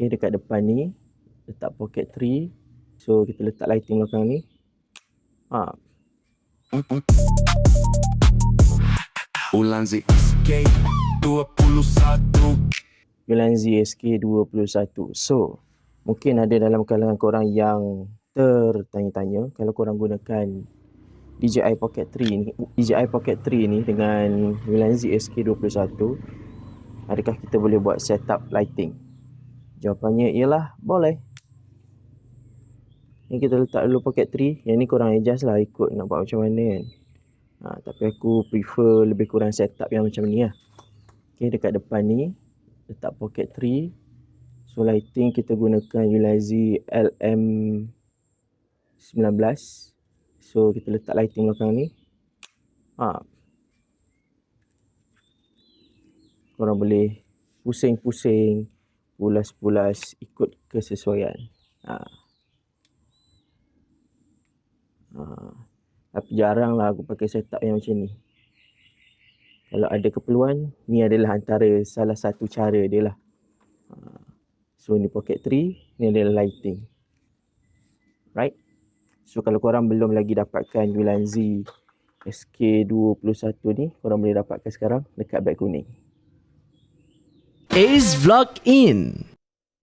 Okay, dekat depan ni letak pocket 3. So kita letak lighting belakang ni. Ulanzi SK21. Ulanzi SK21. So mungkin ada dalam kalangan korang yang tertanya-tanya, kalau korang gunakan DJI Pocket 3 ni dengan Ulanzi SK21, adakah kita boleh buat setup lighting? Jawapannya ialah boleh. Ni kita letak dulu Pocket 3. Yang ni korang adjust lah ikut nak buat macam mana kan. Tapi aku prefer lebih kurang setup yang macam ni lah. Okay, dekat depan ni letak Pocket 3. So lighting kita gunakan Ulanzi LM19. So kita letak lighting belakang ni. Korang boleh pusing-pusing, pulas-pulas ikut kesesuaian. Tapi jarang lah aku pakai setup yang macam ni. Kalau ada keperluan, ni adalah antara salah satu cara dia lah. So ni Pocket 3, ni adalah lighting. Right? So kalau korang belum lagi dapatkan Ulanzi SK21 ni, korang boleh dapatkan sekarang dekat beg kuning. Ace Vlog In.